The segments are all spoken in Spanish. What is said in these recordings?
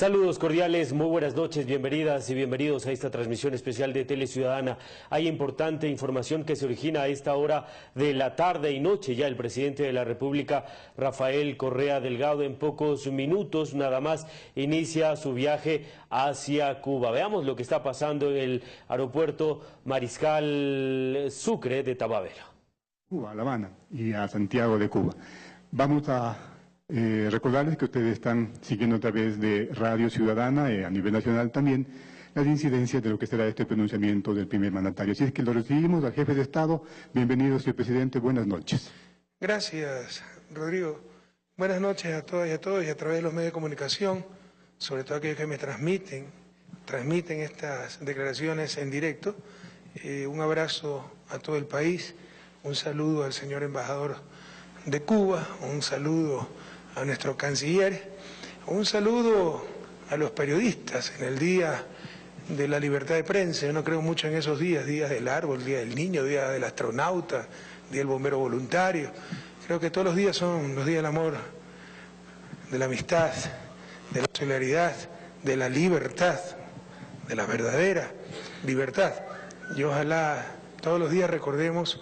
Saludos cordiales, muy buenas noches, bienvenidas y bienvenidos a esta transmisión especial de Tele Ciudadana. Hay importante información que se origina a esta hora de la tarde y noche. Ya el presidente de la República, Rafael Correa Delgado, en pocos minutos nada más inicia su viaje hacia Cuba. Veamos lo que está pasando en el aeropuerto Mariscal Sucre de Tababela. Cuba, a La Habana y a Santiago de Cuba. Vamos a recordarles que ustedes están siguiendo a través de Radio Ciudadana, a nivel nacional también, las incidencias de lo que será este pronunciamiento del primer mandatario. Así es que lo recibimos al jefe de Estado. Bienvenido, señor presidente. Buenas noches. Gracias, Rodrigo. Buenas noches a todas y a todos y a través de los medios de comunicación, sobre todo aquellos que me transmiten estas declaraciones en directo. Un abrazo a todo el país, un saludo al señor embajador de Cuba, un saludo a nuestro canciller, un saludo a los periodistas en el Día de la Libertad de Prensa. Yo no creo mucho en esos días, días del árbol, día del niño, día del astronauta, día del bombero voluntario. Creo que todos los días son los días del amor, de la amistad, de la solidaridad, de la libertad, de la verdadera libertad. Y ojalá todos los días recordemos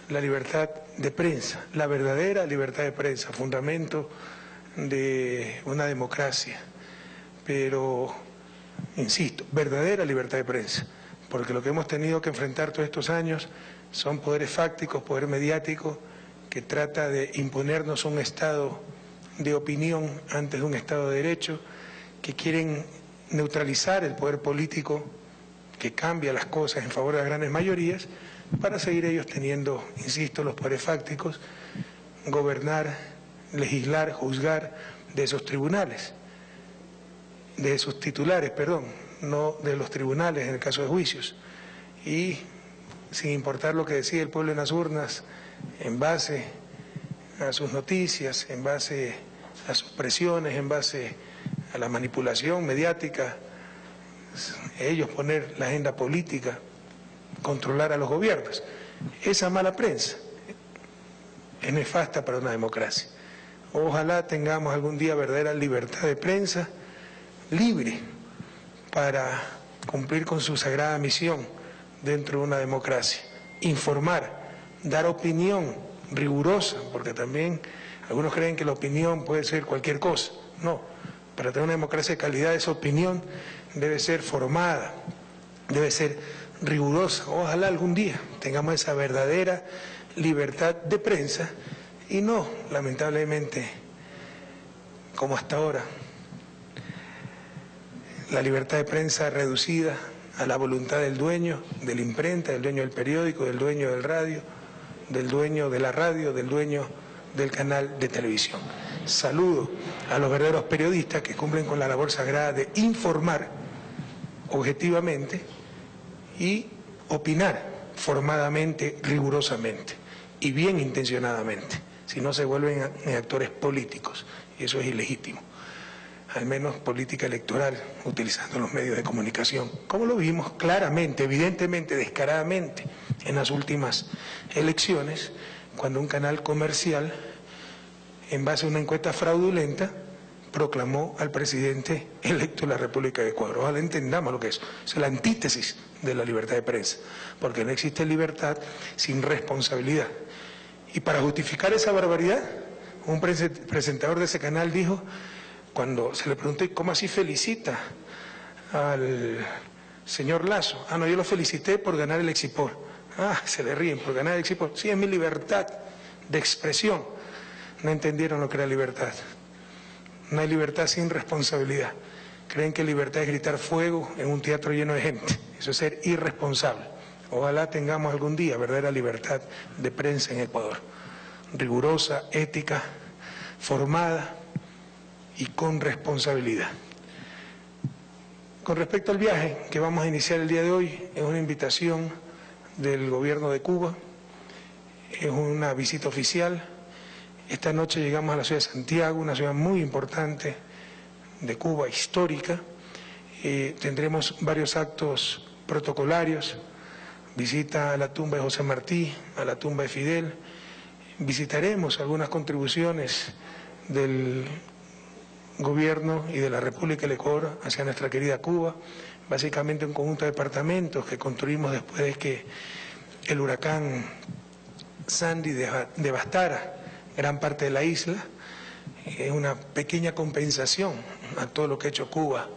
la libertad de prensa, la verdadera libertad de prensa, fundamento de una democracia. Pero, insisto, verdadera libertad de prensa, porque lo que hemos tenido que enfrentar todos estos años son poderes fácticos, poder mediático, que trata de imponernos un estado de opinión antes de un estado de derecho, que quieren neutralizar el poder político, que cambia las cosas en favor de las grandes mayorías, para seguir ellos teniendo, insisto, los poderes fácticos, gobernar, legislar, juzgar de esos tribunales, de esos titulares, perdón, no de los tribunales en el caso de juicios, y sin importar lo que decide el pueblo en las urnas, en base a sus noticias, en base a sus presiones, en base a la manipulación mediática, ellos poner la agenda política, controlar a los gobiernos. Esa mala prensa es nefasta para una democracia. Ojalá tengamos algún día verdadera libertad de prensa, libre, para cumplir con su sagrada misión dentro de una democracia. Informar, dar opinión rigurosa, porque también algunos creen que la opinión puede ser cualquier cosa. No, para tener una democracia de calidad, esa opinión debe ser formada, debe ser rigurosa. Ojalá algún día tengamos esa verdadera libertad de prensa y no, lamentablemente, como hasta ahora, la libertad de prensa reducida a la voluntad del dueño de la imprenta, del dueño del periódico, del dueño del radio, del dueño de la radio, del dueño del canal de televisión. Saludo a los verdaderos periodistas que cumplen con la labor sagrada de informar objetivamente y opinar formadamente, rigurosamente y bien intencionadamente, si no se vuelven actores políticos, y eso es ilegítimo, al menos política electoral, utilizando los medios de comunicación, como lo vimos claramente, evidentemente, descaradamente en las últimas elecciones, cuando un canal comercial, en base a una encuesta fraudulenta, proclamó al presidente electo de la República de Ecuador. Ojalá entendamos lo que es. Es la antítesis de la libertad de prensa, porque no existe libertad sin responsabilidad. Y para justificar esa barbaridad, un presentador de ese canal dijo, cuando se le preguntó, ¿cómo así felicita al señor Lasso? Ah, no, yo lo felicité por ganar el Exipor. Ah, se le ríen, por ganar el Exipor. Sí, es mi libertad de expresión. No entendieron lo que era libertad. No hay libertad sin responsabilidad. Creen que libertad es gritar fuego en un teatro lleno de gente. Eso es ser irresponsable. Ojalá tengamos algún día verdadera libertad de prensa en Ecuador. Rigurosa, ética, formada y con responsabilidad. Con respecto al viaje que vamos a iniciar el día de hoy, es una invitación del gobierno de Cuba, es una visita oficial. Esta noche llegamos a la ciudad de Santiago, una ciudad muy importante de Cuba, histórica. Tendremos varios actos protocolarios, visita a la tumba de José Martí, a la tumba de Fidel. Visitaremos algunas contribuciones del gobierno y de la República del Ecuador hacia nuestra querida Cuba, básicamente un conjunto de departamentos que construimos después de que el huracán Sandy devastara gran parte de la isla. Es una pequeña compensación a todo lo que ha hecho Cuba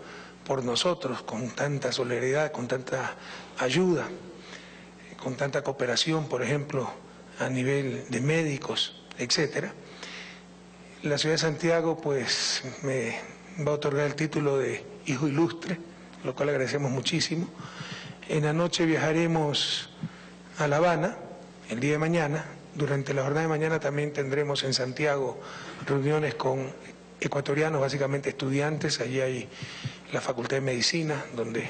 por nosotros, con tanta solidaridad, con tanta ayuda, con tanta cooperación, por ejemplo, a nivel de médicos, etcétera. La ciudad de Santiago, pues, me va a otorgar el título de Hijo Ilustre, lo cual agradecemos muchísimo. En la noche viajaremos a La Habana, el día de mañana. Durante la jornada de mañana también tendremos en Santiago reuniones con ecuatorianos, básicamente estudiantes. Allí hay la Facultad de Medicina, donde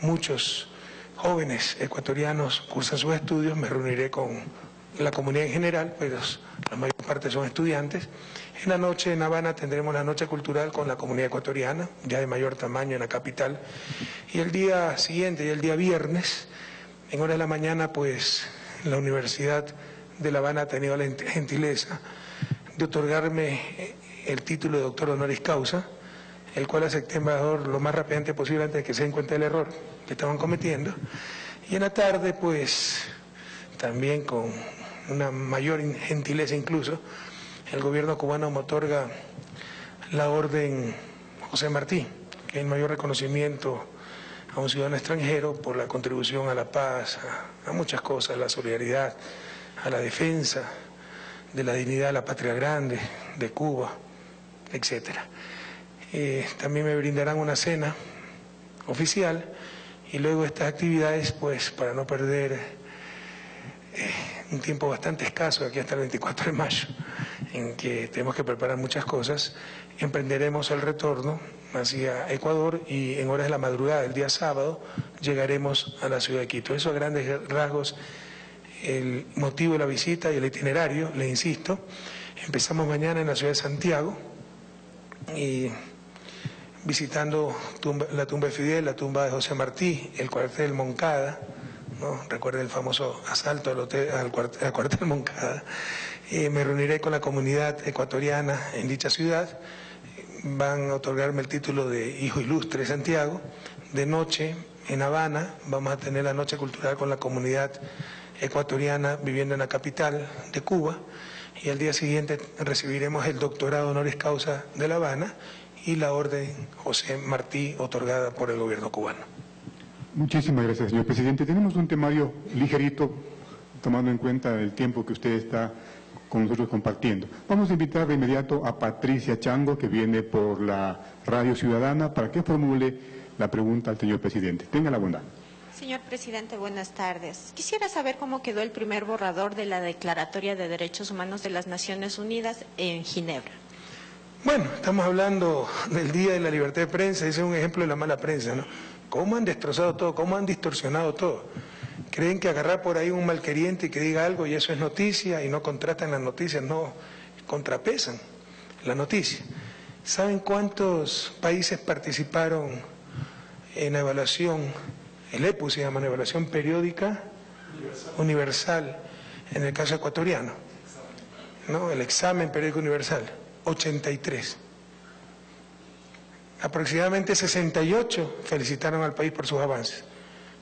muchos jóvenes ecuatorianos cursan sus estudios. Me reuniré con la comunidad en general, pero la mayor parte son estudiantes. En la noche en Habana tendremos la noche cultural con la comunidad ecuatoriana, ya de mayor tamaño en la capital. Y el día siguiente, y el día viernes, en horas de la mañana, pues la Universidad de La Habana ha tenido la gentileza de otorgarme el título de doctor honoris causa, el cual acepté, embajador, lo más rápidamente posible antes de que se den cuenta del error que estaban cometiendo. Y en la tarde, pues, también con una mayor gentileza incluso, el gobierno cubano me otorga la orden José Martí, que es el mayor reconocimiento a un ciudadano extranjero por la contribución a la paz, a muchas cosas, a la solidaridad, a la defensa de la dignidad de la patria grande, de Cuba, etcétera. También me brindarán una cena oficial y luego estas actividades, pues, para no perder un tiempo bastante escaso, aquí hasta el 24 de mayo, en que tenemos que preparar muchas cosas, emprenderemos el retorno hacia Ecuador y en horas de la madrugada del día sábado llegaremos a la ciudad de Quito. Eso a grandes rasgos el motivo de la visita y el itinerario, le insisto. Empezamos mañana en la ciudad de Santiago y visitando la tumba de Fidel, la tumba de José Martí, el cuartel Moncada, ¿no? Recuerden el famoso asalto al cuartel Moncada. Me reuniré con la comunidad ecuatoriana en dicha ciudad. Van a otorgarme el título de Hijo Ilustre de Santiago. De noche, en Habana, vamos a tener la noche cultural con la comunidad ecuatoriana viviendo en la capital de Cuba. Y al día siguiente recibiremos el doctorado honoris causa de La Habana y la orden José Martí otorgada por el gobierno cubano. Muchísimas gracias, señor presidente. Tenemos un temario ligerito, tomando en cuenta el tiempo que usted está con nosotros compartiendo. Vamos a invitar de inmediato a Patricia Chango, que viene por la Radio Ciudadana, para que formule la pregunta al señor presidente. Tenga la bondad. Señor presidente, buenas tardes. Quisiera saber cómo quedó el primer borrador de la Declaratoria de Derechos Humanos de las Naciones Unidas en Ginebra. Bueno, estamos hablando del Día de la Libertad de Prensa, ese es un ejemplo de la mala prensa, ¿no? ¿Cómo han destrozado todo? ¿Cómo han distorsionado todo? Creen que agarrar por ahí un malqueriente y que diga algo y eso es noticia y no contratan las noticias, no, contrapesan la noticia. ¿Saben cuántos países participaron en la evaluación? El EPU se llama, evaluación periódica universal, en el caso ecuatoriano, ¿no? El examen periódico universal, 83. Aproximadamente 68 felicitaron al país por sus avances.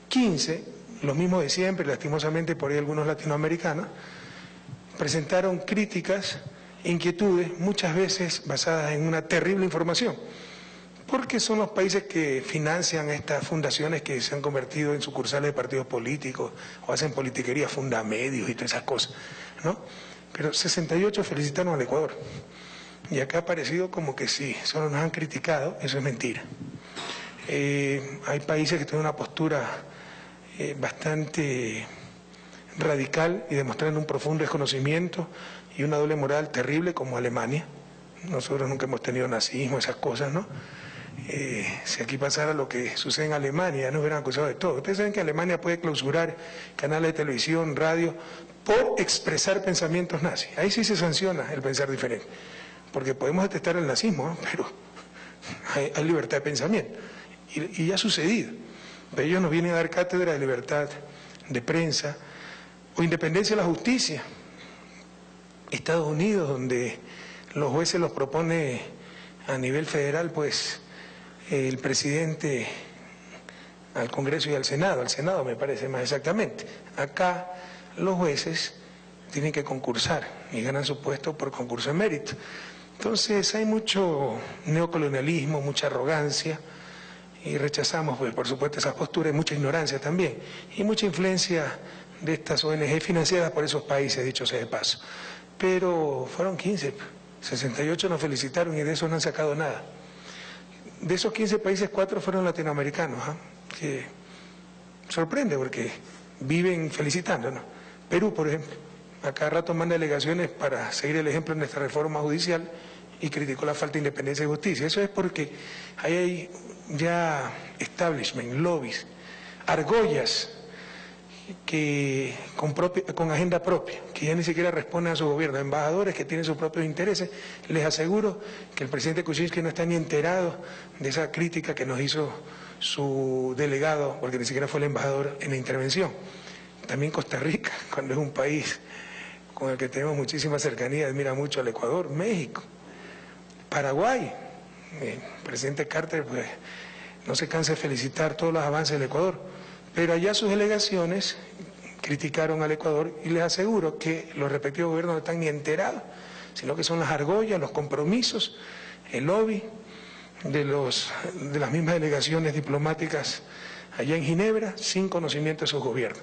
15, lo mismo de siempre, lastimosamente por ahí algunos latinoamericanos, presentaron críticas, inquietudes, muchas veces basadas en una terrible información, porque son los países que financian estas fundaciones que se han convertido en sucursales de partidos políticos o hacen politiquería, fundamedios y todas esas cosas, ¿no? Pero 68 felicitaron al Ecuador. Y acá ha parecido como que sí, solo nos han criticado, eso es mentira. Hay países que tienen una postura bastante radical y demostrando un profundo desconocimiento y una doble moral terrible, como Alemania. Nosotros nunca hemos tenido nazismo, esas cosas, ¿no? Si aquí pasara lo que sucede en Alemania, nos hubieran acusado de todo. Ustedes saben que Alemania puede clausurar canales de televisión, radio, por expresar pensamientos nazis. Ahí sí se sanciona el pensar diferente, porque podemos detestar el nazismo, ¿no? Pero hay libertad de pensamiento. Y ya ha sucedido. Pero ellos nos vienen a dar cátedra de libertad de prensa o independencia de la justicia. Estados Unidos, donde los jueces los propone A nivel federal, pues, el presidente al Congreso y al Senado me parece más exactamente. Acá los jueces tienen que concursar y ganan su puesto por concurso de mérito. Entonces hay mucho neocolonialismo, mucha arrogancia, y rechazamos, pues, por supuesto, esas posturas, y mucha ignorancia también, y mucha influencia de estas ONG financiadas por esos países, dicho sea de paso. Pero fueron 15, 68 nos felicitaron y de eso no han sacado nada. De esos 15 países, 4 fueron latinoamericanos, que sorprende porque viven felicitándonos. Perú, por ejemplo, a cada rato manda delegaciones para seguir el ejemplo de nuestra reforma judicial y criticó la falta de independencia y justicia. Eso es porque ahí hay ya establishment, lobbies, argollas que con agenda propia, que ya ni siquiera responden a su gobierno, embajadores que tienen sus propios intereses. Les aseguro que el presidente Kuczynski no está ni enterado de esa crítica que nos hizo su delegado, porque ni siquiera fue el embajador en la intervención. También Costa Rica, cuando es un país con el que tenemos muchísima cercanía, admira mucho al Ecuador, México, Paraguay. El presidente Carter, pues, no se cansa de felicitar todos los avances del Ecuador, pero allá sus delegaciones criticaron al Ecuador y les aseguro que los respectivos gobiernos no están ni enterados, sino que son las argollas, los compromisos, el lobby de las mismas delegaciones diplomáticas allá en Ginebra, sin conocimiento de sus gobiernos.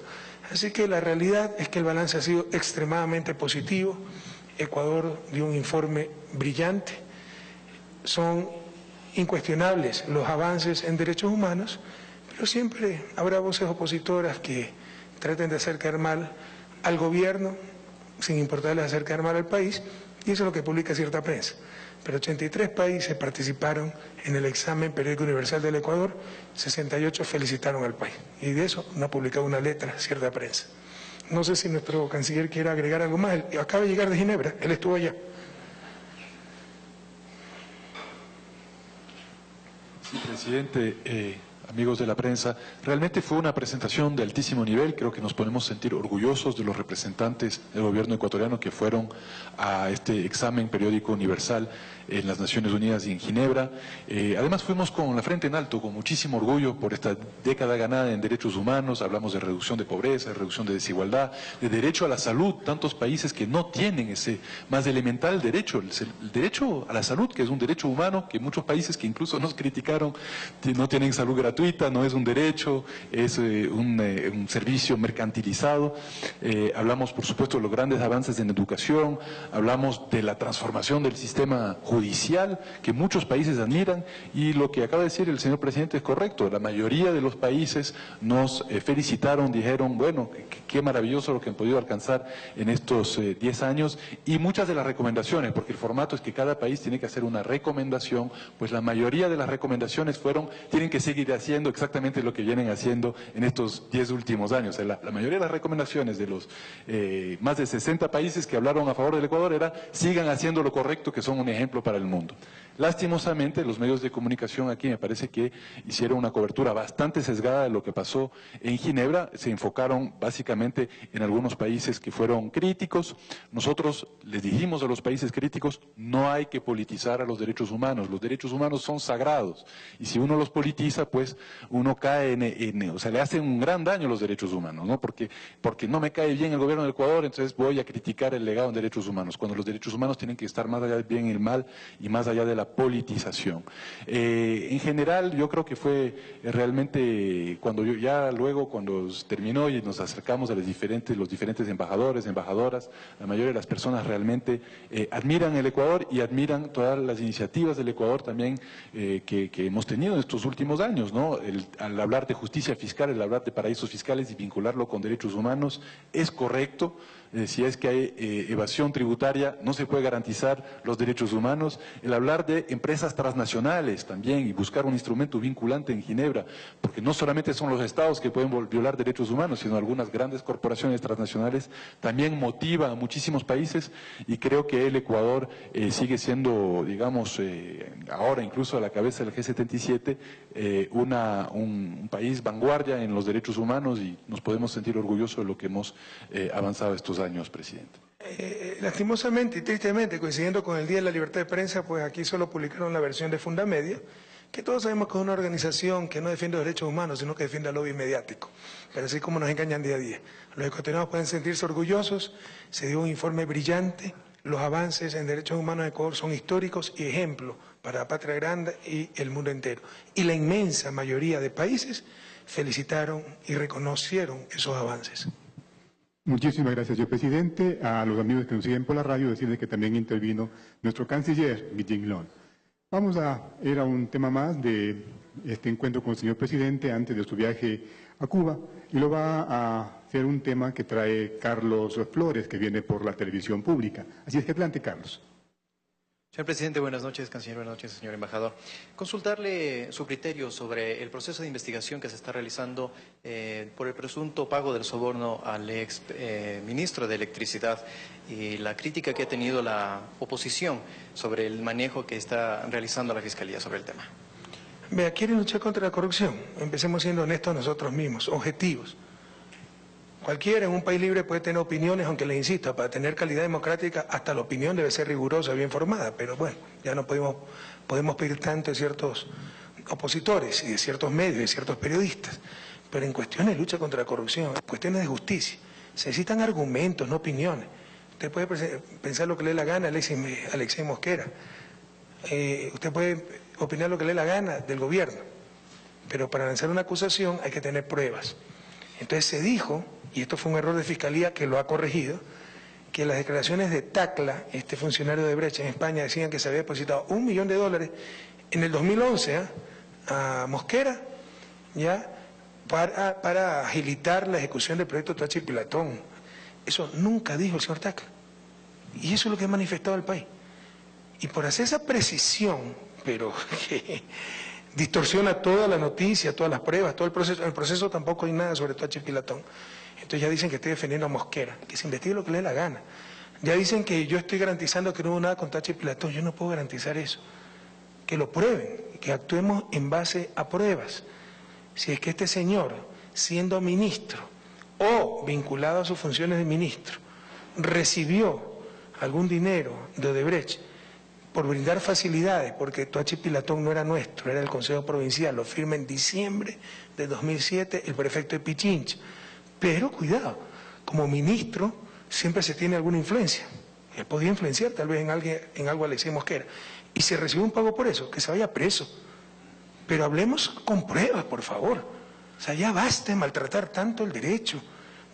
Así que la realidad es que el balance ha sido extremadamente positivo. Ecuador dio un informe brillante. Son incuestionables los avances en derechos humanos, pero siempre habrá voces opositoras que traten de hacer caer mal al gobierno, sin importarles hacer caer mal al país, y eso es lo que publica cierta prensa. Pero 83 países participaron en el examen periódico universal del Ecuador, 68 felicitaron al país, y de eso no ha publicado una letra cierta prensa. No sé si nuestro canciller quiere agregar algo más. Él acaba de llegar de Ginebra, él estuvo allá. Sí, presidente, amigos de la prensa, realmente fue una presentación de altísimo nivel. Creo que nos podemos sentir orgullosos de los representantes del gobierno ecuatoriano que fueron a este examen periódico universal en las Naciones Unidas y en Ginebra. Además fuimos con la frente en alto, con muchísimo orgullo por esta década ganada en derechos humanos. Hablamos de reducción de pobreza, de reducción de desigualdad, de derecho a la salud. Tantos países que no tienen ese más elemental derecho, el derecho a la salud, que es un derecho humano, que muchos países que incluso nos criticaron no tienen salud gratuita, no es un derecho, es un servicio mercantilizado. Hablamos, por supuesto, de los grandes avances en educación, hablamos de la transformación del sistema judicial que muchos países admiran, y lo que acaba de decir el señor presidente es correcto. La mayoría de los países nos felicitaron, dijeron, bueno, qué maravilloso lo que han podido alcanzar en estos 10 años, y muchas de las recomendaciones, porque el formato es que cada país tiene que hacer una recomendación, pues la mayoría de las recomendaciones tienen que seguir haciendo exactamente lo que vienen haciendo en estos 10 últimos años. La mayoría de las recomendaciones de los más de 60 países que hablaron a favor del Ecuador era: sigan haciendo lo correcto, que son un ejemplo para el mundo. Lastimosamente, los medios de comunicación aquí me parece que hicieron una cobertura bastante sesgada de lo que pasó en Ginebra. Se enfocaron básicamente en algunos países que fueron críticos. Nosotros les dijimos a los países críticos: no hay que politizar a los derechos humanos son sagrados, y si uno los politiza, pues uno cae o sea, le hacen un gran daño a los derechos humanos, ¿no? Porque no me cae bien el gobierno del Ecuador, entonces voy a criticar el legado en derechos humanos, cuando los derechos humanos tienen que estar más allá del bien y el mal y más allá de la politización. En general, yo creo que fue realmente cuando terminó y nos acercamos a los diferentes embajadores, embajadoras, la mayoría de las personas realmente admiran el Ecuador y admiran todas las iniciativas del Ecuador también que hemos tenido en estos últimos años, ¿no? Al hablar de justicia fiscal, el hablar de paraísos fiscales y vincularlo con derechos humanos es correcto. Si es que hay evasión tributaria, no se puede garantizar los derechos humanos. El hablar de empresas transnacionales también y buscar un instrumento vinculante en Ginebra, porque no solamente son los estados que pueden violar derechos humanos, sino algunas grandes corporaciones transnacionales, también motiva a muchísimos países, y creo que el Ecuador sigue siendo, digamos, ahora incluso a la cabeza del G77, un país vanguardia en los derechos humanos, y nos podemos sentir orgullosos de lo que hemos avanzado estos años, presidente. Lastimosamente y tristemente, coincidiendo con el Día de la Libertad de Prensa, pues aquí solo publicaron la versión de Fundamedia, que todos sabemos que es una organización que no defiende los derechos humanos, sino que defiende al lobby mediático. Pero así como nos engañan día a día. Los ecuatorianos pueden sentirse orgullosos, se dio un informe brillante, los avances en derechos humanos de Ecuador son históricos y ejemplo para la patria grande y el mundo entero. Y la inmensa mayoría de países felicitaron y reconocieron esos avances. Muchísimas gracias, señor presidente. A los amigos que nos siguen por la radio, decirles que también intervino nuestro canciller, Guillén Lon. Vamos a ir a un tema más de este encuentro con el señor presidente antes de su viaje a Cuba, y lo va a hacer un tema que trae Carlos Flores, que viene por la televisión pública. Así es que adelante, Carlos. Señor presidente, buenas noches, canciller, buenas noches, señor embajador. Consultarle su criterio sobre el proceso de investigación que se está realizando por el presunto pago del soborno al ex ministro de Electricidad y la crítica que ha tenido la oposición sobre el manejo que está realizando la Fiscalía sobre el tema. Vea, quieren luchar contra la corrupción. Empecemos siendo honestos nosotros mismos, objetivos. Cualquiera en un país libre puede tener opiniones, aunque le insisto, para tener calidad democrática hasta la opinión debe ser rigurosa, bien formada, pero bueno, ya no podemos pedir tanto de ciertos opositores y de ciertos medios, de ciertos periodistas, pero en cuestiones de lucha contra la corrupción, en cuestiones de justicia, se necesitan argumentos, no opiniones. Usted puede pensar lo que le dé la gana, Alexei Mosquera, usted puede opinar lo que le dé la gana del gobierno, pero para lanzar una acusación hay que tener pruebas. Entonces se dijo, y esto fue un error de Fiscalía que lo ha corregido, que las declaraciones de Tacla, este funcionario de Brecht en España, decían que se había depositado $1 millón en el 2011 a Mosquera, ya para agilitar la ejecución del proyecto Tachi Pilatón. Eso nunca dijo el señor Tacla. Y eso es lo que ha manifestado el país. Y por hacer esa precisión, pero que distorsiona toda la noticia, todas las pruebas, todo el proceso. En el proceso tampoco hay nada sobre Tachi Pilatón. Entonces ya dicen que estoy defendiendo a Mosquera, que se investigue lo que le dé la gana. Ya dicen que yo estoy garantizando que no hubo nada con Tachi Pilatón. Yo no puedo garantizar eso. Que lo prueben, que actuemos en base a pruebas. Si es que este señor, siendo ministro o vinculado a sus funciones de ministro, recibió algún dinero de Odebrecht por brindar facilidades, porque Tachi Pilatón no era nuestro, era del Consejo Provincial, lo firma en diciembre de 2007 el prefecto de Pichincha. Pero cuidado, como ministro siempre se tiene alguna influencia. Él podía influenciar tal vez en algo a Alexei Mosquera. Y se recibió un pago por eso, que se vaya preso. Pero hablemos con pruebas, por favor. O sea, ya basta de maltratar tanto el derecho.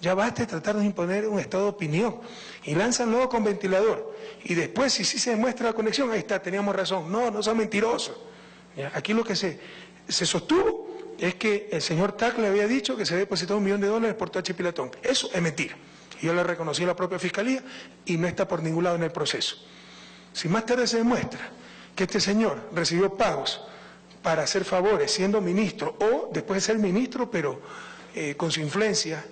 Ya basta de tratar de imponer un estado de opinión. Y lanzan luego con ventilador. Y después, si sí se demuestra la conexión, ahí está, teníamos razón. No, no sean mentirosos. ¿Ya? Aquí lo que se sostuvo es que el señor Tacla le había dicho que se había depositado $1 millón por Tachi Pilatón. Eso es mentira. Yo lo reconocí a la propia Fiscalía y no está por ningún lado en el proceso. Si más tarde se demuestra que este señor recibió pagos para hacer favores siendo ministro o después de ser ministro, pero con su influencia,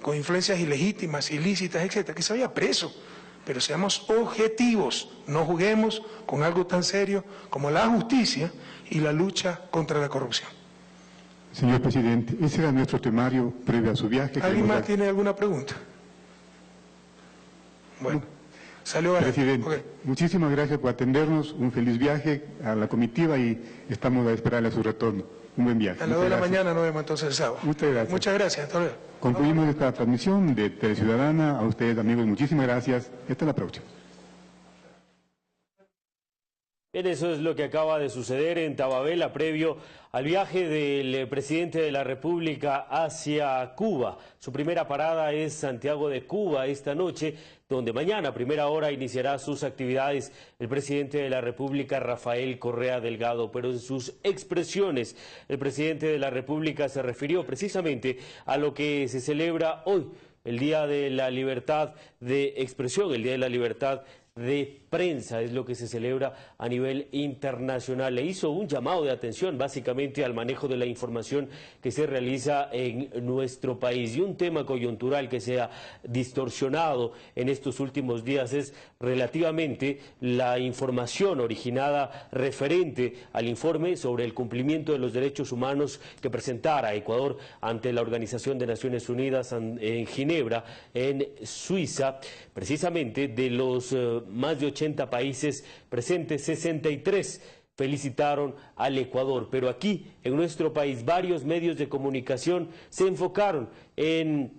con influencias ilegítimas, ilícitas, etcétera, que se vaya preso. Pero seamos objetivos, no juguemos con algo tan serio como la justicia y la lucha contra la corrupción. Señor presidente, ese era nuestro temario previo a su viaje. ¿Alguien más tiene alguna pregunta? Bueno, salió a... Presidente, okay. Muchísimas gracias por atendernos, un feliz viaje a la comitiva y estamos a esperarle a su retorno. Un buen viaje. A las 2 de la mañana nos vemos entonces el sábado. Muchas gracias. Muchas gracias, hasta luego. Concluimos esta transmisión de Teleciudadana. A ustedes, amigos, muchísimas gracias. Hasta la próxima. Bien, eso es lo que acaba de suceder en Tababela previo al viaje del presidente de la República hacia Cuba. Su primera parada es Santiago de Cuba esta noche, donde mañana a primera hora iniciará sus actividades el presidente de la República, Rafael Correa Delgado. Pero en sus expresiones, el presidente de la República se refirió precisamente a lo que se celebra hoy, el Día de la Libertad de Expresión, el Día de la Libertad de Prensa, es lo que se celebra a nivel internacional. Le hizo un llamado de atención básicamente al manejo de la información que se realiza en nuestro país. Y un tema coyuntural que se ha distorsionado en estos últimos días es relativamente la información originada referente al informe sobre el cumplimiento de los derechos humanos que presentara Ecuador ante la Organización de Naciones Unidas en Ginebra, en Suiza. Precisamente de los más de 80 países presentes, 63 felicitaron al Ecuador, pero aquí en nuestro país varios medios de comunicación se enfocaron en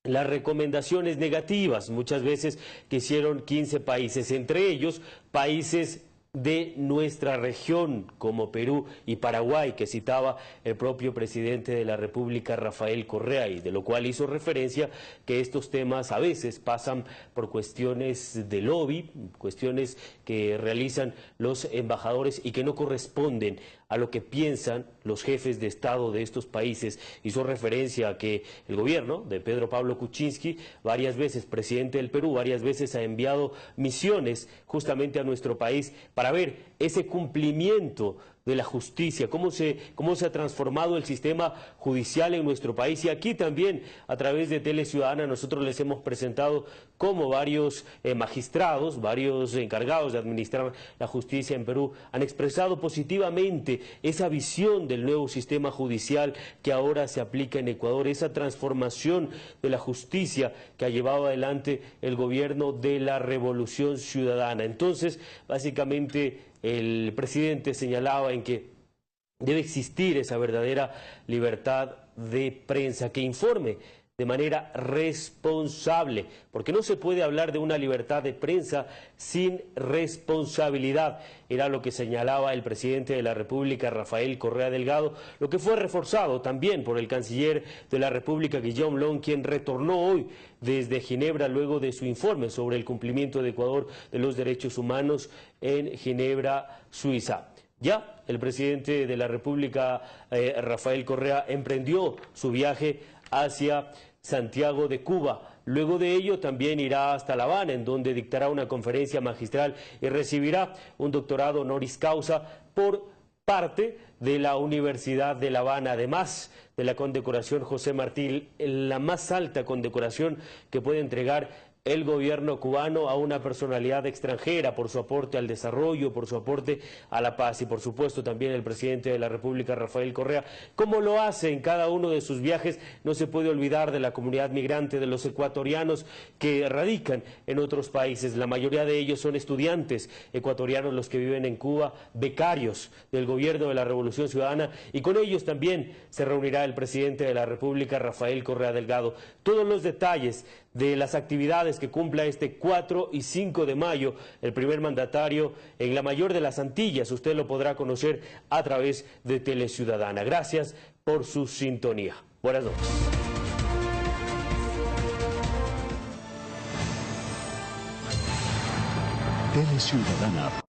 las recomendaciones negativas, muchas veces que hicieron 15 países, entre ellos países de nuestra región como Perú y Paraguay, que citaba el propio presidente de la República, Rafael Correa, y de lo cual hizo referencia que estos temas a veces pasan por cuestiones de lobby, cuestiones que realizan los embajadores y que no corresponden a lo que piensan los jefes de Estado de estos países. Hizo referencia a que el gobierno de Pedro Pablo Kuczynski, varias veces presidente del Perú, varias veces ha enviado misiones justamente a nuestro país para ver ese cumplimiento de la justicia, cómo se ha transformado el sistema judicial en nuestro país. Y aquí también, a través de Tele Ciudadana, nosotros les hemos presentado cómo varios magistrados, varios encargados de administrar la justicia en Perú, han expresado positivamente esa visión del nuevo sistema judicial que ahora se aplica en Ecuador, esa transformación de la justicia que ha llevado adelante el gobierno de la Revolución Ciudadana. Entonces, básicamente, el presidente señalaba en que debe existir esa verdadera libertad de prensa, que informe de manera responsable, porque no se puede hablar de una libertad de prensa sin responsabilidad. Era lo que señalaba el presidente de la República, Rafael Correa Delgado, lo que fue reforzado también por el canciller de la República, Guillaume Long, quien retornó hoy desde Ginebra luego de su informe sobre el cumplimiento de Ecuador de los derechos humanos en Ginebra, Suiza. Ya el presidente de la República, Rafael Correa, emprendió su viaje hacia Santiago de Cuba. Luego de ello también irá hasta La Habana, en donde dictará una conferencia magistral y recibirá un doctorado honoris causa por parte de la Universidad de La Habana, además de la condecoración José Martí, la más alta condecoración que puede entregar el gobierno cubano a una personalidad extranjera por su aporte al desarrollo, por su aporte a la paz. Y por supuesto también el presidente de la República, Rafael Correa, como lo hace en cada uno de sus viajes, no se puede olvidar de la comunidad migrante, de los ecuatorianos que radican en otros países. La mayoría de ellos son estudiantes ecuatorianos los que viven en Cuba, becarios del gobierno de la Revolución Ciudadana, y con ellos también se reunirá el presidente de la República, Rafael Correa Delgado. Todos los detalles de las actividades que cumpla este 4 y 5 de mayo el primer mandatario en la mayor de las Antillas, usted lo podrá conocer a través de Tele Ciudadana. Gracias por su sintonía. Buenas noches. Tele Ciudadana.